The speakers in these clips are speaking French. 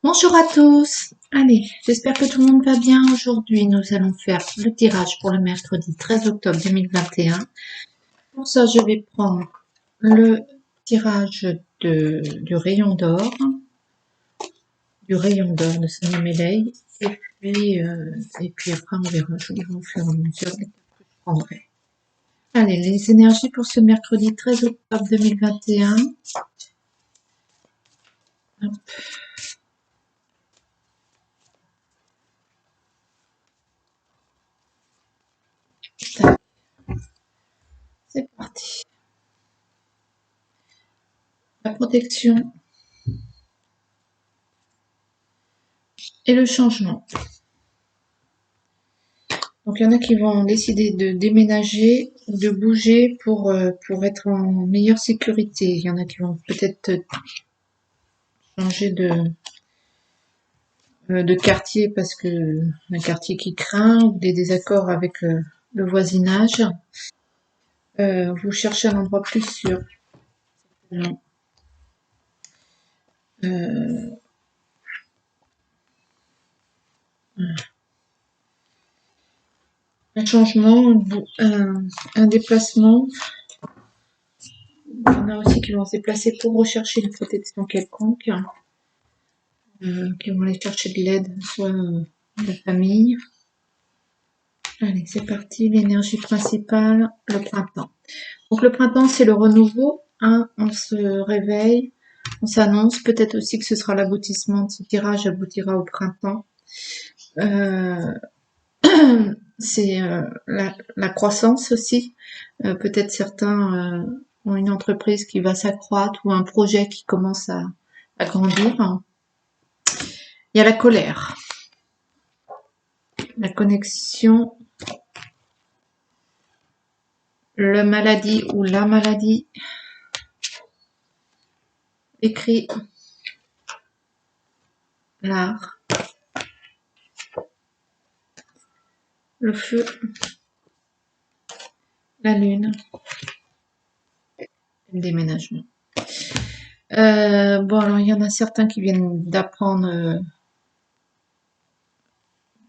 Bonjour à tous. Allez, j'espère que tout le monde va bien. Aujourd'hui, nous allons faire le tirage pour le mercredi 13 octobre 2021. Pour ça, je vais prendre le tirage du rayon d'or de Sonia Meiley. Et puis après, on verra. Je dirai au fur et à mesure les cartes que je prendrai. Allez, les énergies pour ce mercredi 13 octobre 2021. Hop. C'est parti. La protection et le changement. Donc il y en a qui vont décider de déménager ou de bouger pour être en meilleure sécurité. Il y en a qui vont peut-être changer de quartier parce que un quartier qui craint ou des désaccords avec le voisinage. Vous cherchez un endroit plus sûr. Non. Un changement, un déplacement. Il y en a aussi qui vont se déplacer pour rechercher une protection quelconque. Qui vont aller chercher de l'aide, soit de la famille. Allez, c'est parti. L'énergie principale, le printemps. Donc le printemps, c'est le renouveau. Hein, on se réveille, on s'annonce. Peut-être aussi que ce sera l'aboutissement de ce tirage, aboutira au printemps. C'est la croissance aussi. Peut-être certains ont une entreprise qui va s'accroître ou un projet qui commence à grandir. Il y a la colère, la connexion, le maladie ou la maladie, écrit, l'art, le feu, la lune, le déménagement. Bon, alors il y en a certains qui viennent d'apprendre,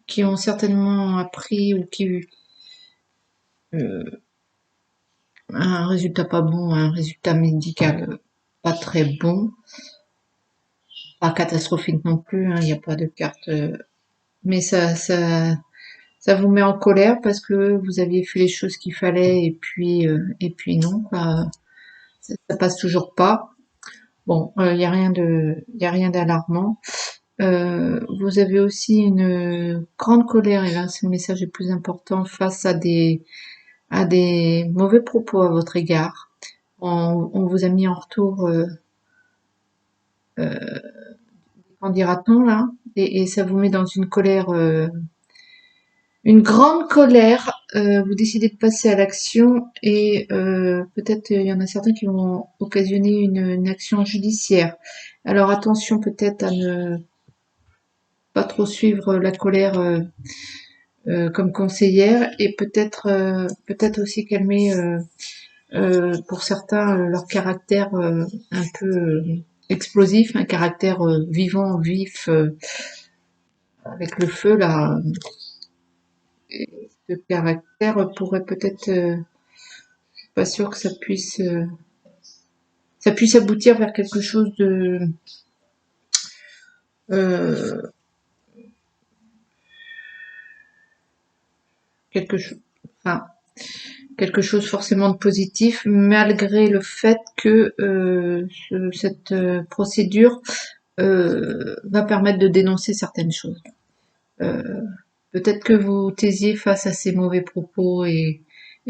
qui ont certainement appris ou qui un résultat pas bon, un résultat médical pas très bon, pas catastrophique non plus, hein, il n'y a pas de carte, mais ça vous met en colère parce que vous aviez fait les choses qu'il fallait et puis non, quoi. Ça passe toujours pas. Bon, il y a rien d'alarmant. Vous avez aussi une grande colère, et là, c'est le message le plus important, face à des mauvais propos à votre égard. On vous a mis en retour, qu'en dira-t-on là, et ça vous met dans une colère, une grande colère. Vous décidez de passer à l'action et peut-être il y en a certains qui vont occasionner une action judiciaire. Alors attention peut-être à ne pas trop suivre la colère comme conseillère et peut-être aussi calmer pour certains leur caractère un peu explosif, un caractère vivant, vif avec le feu là. Ce caractère pourrait peut-être, je suis pas sûre que ça puisse aboutir vers quelque chose de euh, quelque chose, enfin quelque chose forcément de positif, malgré le fait que cette procédure va permettre de dénoncer certaines choses. Euh, Peut-être que vous taisiez face à ces mauvais propos et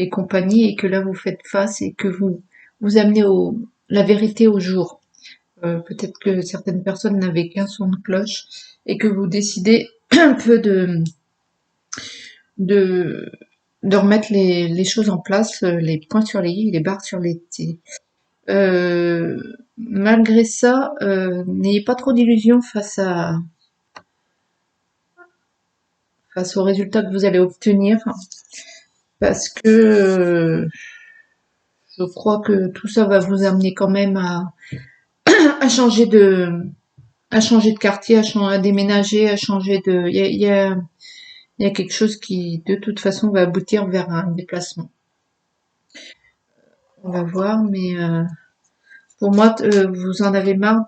compagnie, et que là vous faites face et que vous amenez la vérité au jour. Peut-être que certaines personnes n'avaient qu'un son de cloche et que vous décidez un peu de, de remettre les choses en place, les points sur les i, les barres sur les t. Malgré ça, n'ayez pas trop d'illusions face aux résultats que vous allez obtenir, parce que je crois que tout ça va vous amener quand même à changer à changer de quartier, à déménager, à changer de... Il y a quelque chose qui, de toute façon, va aboutir vers un déplacement. On va voir, mais pour moi, vous en avez marre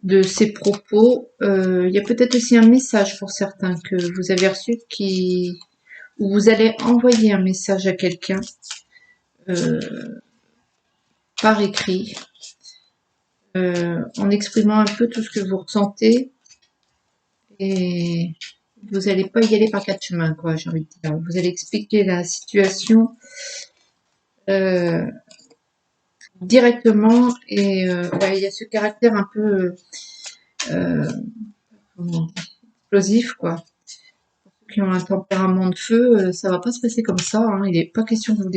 de ces propos. Il y a peut-être aussi un message pour certains que vous avez reçu qui... où vous allez envoyer un message à quelqu'un par écrit, en exprimant un peu tout ce que vous ressentez, et vous n'allez pas y aller par quatre chemins, quoi, j'ai envie de dire. Vous allez expliquer la situation euh, directement, et ouais, il y a ce caractère un peu euh, comment on dit, explosif, quoi. Ceux qui ont un tempérament de feu, ça va pas se passer comme ça, hein. Il n'est pas question que vous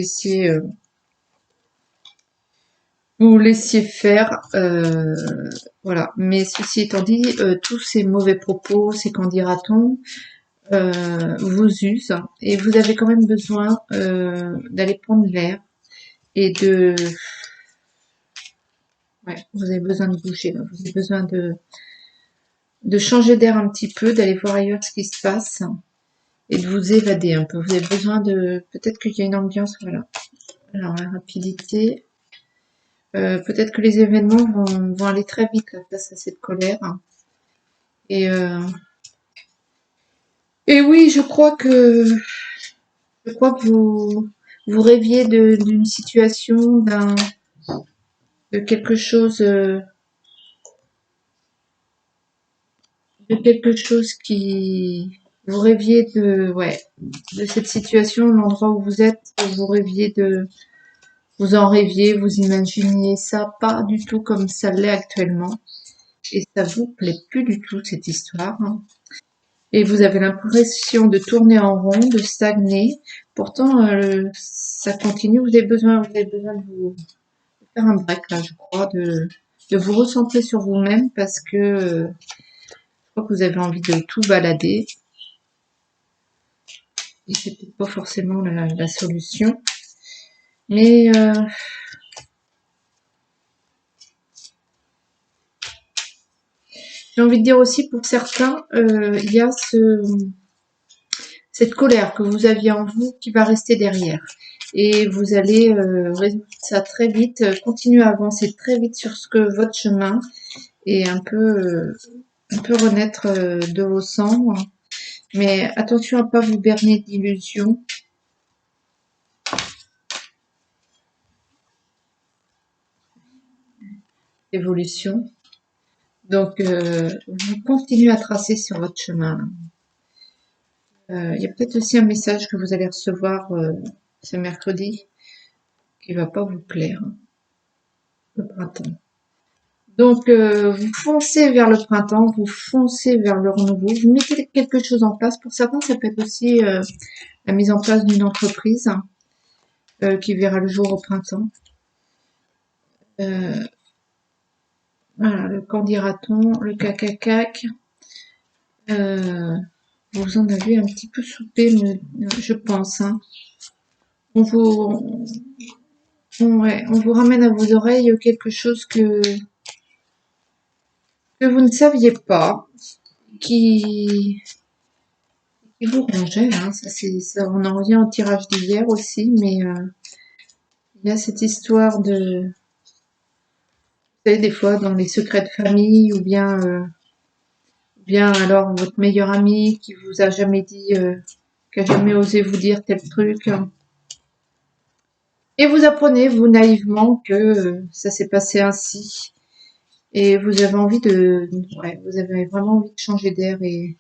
laissiez faire, voilà. Mais ceci étant dit, tous ces mauvais propos, ces qu'en dira-t-on, vous usent, et vous avez quand même besoin d'aller prendre l'air et ouais, vous avez besoin de bouger, là. Vous avez besoin de changer d'air un petit peu, d'aller voir ailleurs ce qui se passe et de vous évader un peu. Vous avez besoin de, peut-être qu'il y a une ambiance, voilà. Alors la rapidité, peut-être que les événements vont aller très vite là, face à cette colère. Et, euh, et oui, je crois que vous rêviez d'une situation, de quelque chose, de quelque chose qui, vous rêviez ouais, de cette situation, l'endroit où vous êtes, vous rêviez vous en rêviez, vous imaginiez ça pas du tout comme ça l'est actuellement. Et ça vous plaît plus du tout, cette histoire, hein. Et vous avez l'impression de tourner en rond, de stagner. Pourtant, ça continue. Vous avez besoin de vous faire un break là, je crois, de vous recentrer sur vous-même parce que je crois que vous avez envie de tout balader. Et c'est peut-être pas forcément la solution. Mais j'ai envie de dire aussi pour certains, il y a cette colère que vous aviez en vous qui va rester derrière. Et vous allez résoudre ça très vite, continuer à avancer très vite sur ce que votre chemin et un peu renaître de vos cendres. Mais attention à pas vous berner d'illusions, d'évolution. Donc, vous continuez à tracer sur votre chemin. Il y a peut-être aussi un message que vous allez recevoir ce mercredi qui va pas vous plaire, hein, le printemps. Donc, vous foncez vers le printemps, vous foncez vers le renouveau, vous mettez quelque chose en place. Pour certains, ça peut être aussi la mise en place d'une entreprise qui verra le jour au printemps. Euh, voilà, le candidaton, le cacacac. Euh, vous en avez un petit peu soupé, je pense, hein. On vous, ouais, on vous ramène à vos oreilles quelque chose que vous ne saviez pas, qui, qui vous rongeait, hein. Ça, on en revient au tirage d'hier aussi, mais il y a cette histoire de, vous savez, des fois dans les secrets de famille, ou bien alors votre meilleur ami qui vous a jamais dit, qui a jamais osé vous dire tel truc, hein. Et vous apprenez, vous naïvement, que ça s'est passé ainsi. Et vous avez envie ouais, vous avez vraiment envie de changer d'air et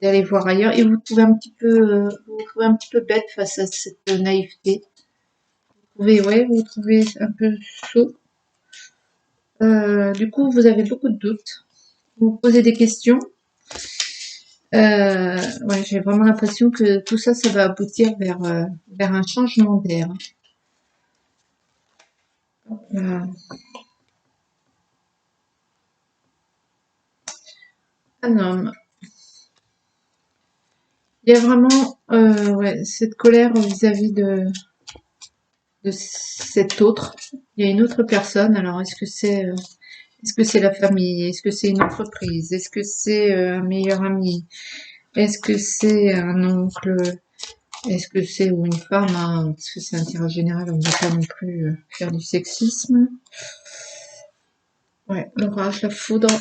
d'aller voir ailleurs. Et vous trouvez un petit peu, vous vous trouvez un petit peu bête face à cette naïveté. Ouais, vous vous trouvez un peu chaud. Du coup, vous avez beaucoup de doutes. Vous vous posez des questions. Ouais, j'ai vraiment l'impression que tout ça, ça va aboutir vers un changement d'air. Un homme. Il y a vraiment ouais, cette colère vis-à-vis de cet autre. Il Il y a une autre personne. Alors, est-ce que c'est la famille? Est-ce que c'est une entreprise? Est-ce que c'est un meilleur ami? Est-ce que c'est un oncle? Est-ce que c'est ou une femme, hein, parce que c'est un tirage général, on ne va pas non plus faire du sexisme. Ouais, l'orage, la foudre.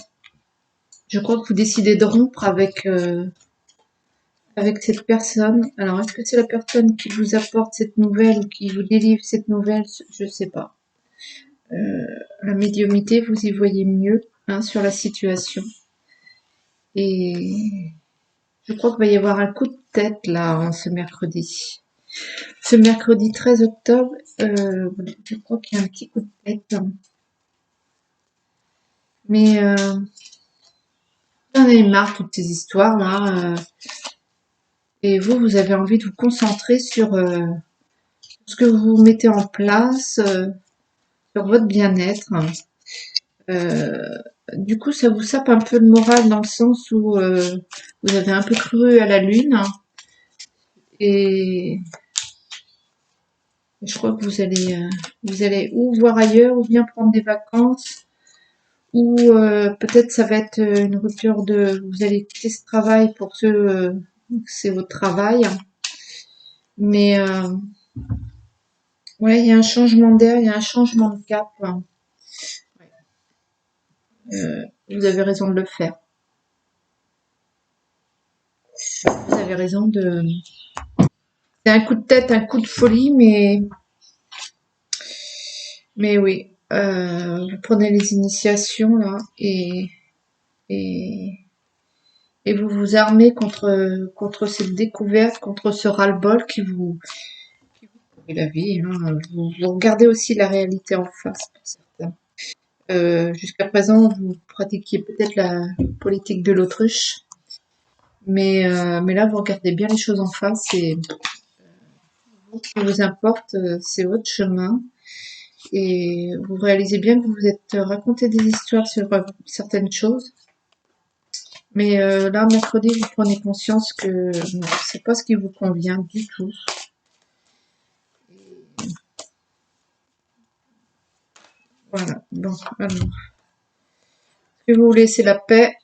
Je crois que vous décidez de rompre avec cette personne. Alors, est-ce que c'est la personne qui vous apporte cette nouvelle ou qui vous délivre cette nouvelle? Je sais pas. La médiumnité, vous y voyez mieux hein, sur la situation. Et je crois qu'il va y avoir un coup de tête là en ce mercredi. Ce mercredi 13 octobre, je crois qu'il y a un petit coup de tête. Mais j'en ai marre toutes ces histoires là. Et vous avez envie de vous concentrer sur ce que vous mettez en place, sur votre bien-être. Euh, du coup, ça vous sape un peu le moral dans le sens où vous avez un peu cru à la lune et je crois que vous allez ou voir ailleurs ou bien prendre des vacances ou peut-être ça va être une rupture de, vous allez quitter ce travail pour ce, c'est votre travail, mais ouais, il y a un changement d'air, il y a un changement de cap. Vous avez raison de le faire. Vous avez raison de. C'est un coup de tête, un coup de folie, mais oui. Vous prenez les initiations là et, et vous vous armez contre cette découverte, contre ce ras-le-bol qui vous pourrit la vie. Hein. Vous regardez aussi la réalité en face pour certains. Jusqu'à présent, vous pratiquiez peut-être la politique de l'autruche, mais là, vous regardez bien les choses en face et ce qui vous importe, c'est votre chemin. Et vous réalisez bien que vous vous êtes raconté des histoires sur certaines choses. Mais là, mercredi, vous prenez conscience que c'est pas ce qui vous convient du tout. Voilà. Bon, alors, si vous voulez, c'est la paix.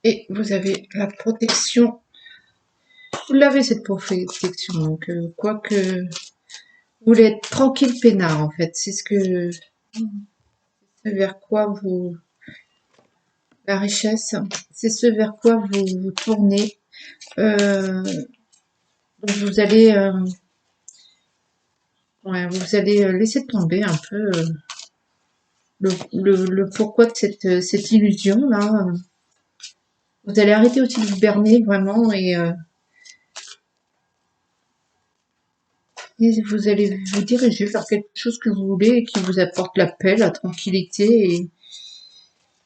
Et vous avez la protection. Vous l'avez cette protection. Donc, quoique vous voulez être tranquille, peinard, en fait. C'est vers quoi vous, la richesse, c'est ce vers quoi vous tournez. Donc vous allez laisser tomber un peu le pourquoi de cette illusion là. Vous allez arrêter aussi de vous berner vraiment et vous allez vous diriger vers quelque chose que vous voulez et qui vous apporte la paix, la tranquillité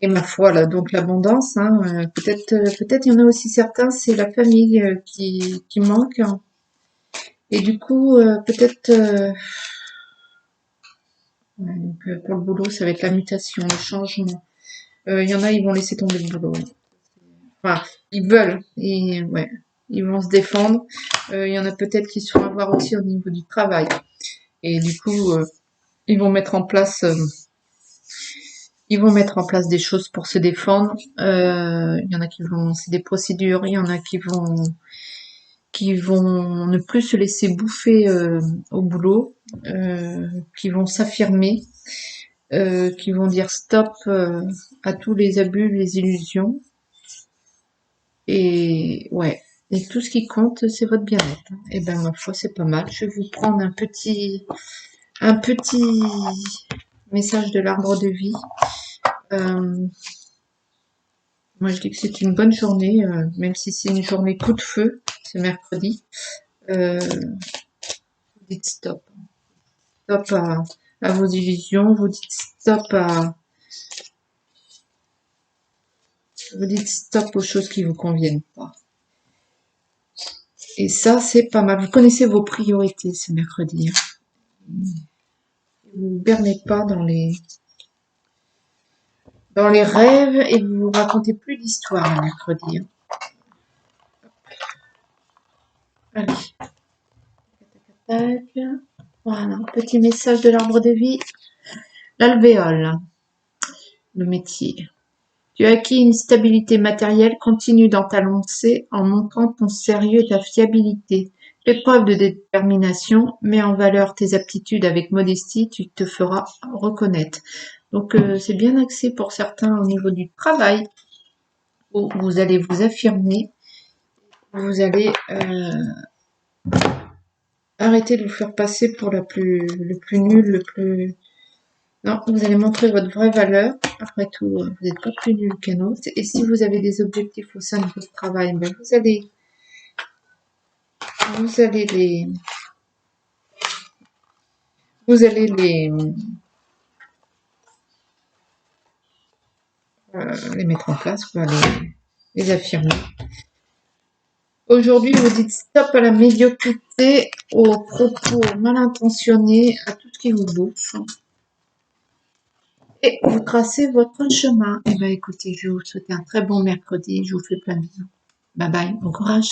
et ma foi là donc l'abondance. Hein, peut-être il y en a aussi certains c'est la famille qui manque hein. Et du coup peut-être ouais, donc, pour le boulot ça va être la mutation, le changement. Il y en a ils vont laisser tomber le boulot. Enfin, ils veulent, et ouais, ils vont se défendre. Il y en a peut-être qui se font avoir aussi au niveau du travail. Et du coup, ils vont mettre en place, des choses pour se défendre. Il y en a qui vont lancer des procédures, il y en a qui vont ne plus se laisser bouffer au boulot, qui vont s'affirmer, qui vont dire stop à tous les abus, les illusions. Et ouais. Et tout ce qui compte, c'est votre bien-être. Et ben ma foi, c'est pas mal. Je vais vous prendre un petit message de l'arbre de vie. Euh, Moi, je dis que c'est une bonne journée, même si c'est une journée coup de feu, ce mercredi. Vous dites stop. Stop à vos illusions. Vous dites stop aux choses qui vous conviennent pas. Et ça, c'est pas mal. Vous connaissez vos priorités ce mercredi. Hein. Vous ne bernez pas dans les rêves et vous vous racontez plus d'histoires le mercredi. Hein. Allez, tac, tac, tac. Voilà, petit message de l'arbre de vie. L'alvéole, le métier. Tu as acquis une stabilité matérielle, continue dans ta lancée en montrant ton sérieux et ta fiabilité. Fais preuve de détermination, mets en valeur tes aptitudes avec modestie, tu te feras reconnaître. Donc c'est bien axé pour certains au niveau du travail, où vous allez vous affirmer, vous allez arrêter de vous faire passer pour le plus nul, le plus... Non, vous allez montrer votre vraie valeur. Après tout, vous n'êtes pas plus nul qu'un autre. Et si vous avez des objectifs au sein de votre travail, ben vous allez les, vous allez les mettre en place, quoi, les affirmer. Aujourd'hui, vous dites stop à la médiocrité, aux propos mal intentionnés, à tout ce qui vous bouffe. Et vous tracez votre chemin. Et ben écoutez, je vais vous souhaiter un très bon mercredi. Je vous fais plein de bisous. Bye bye, bon courage.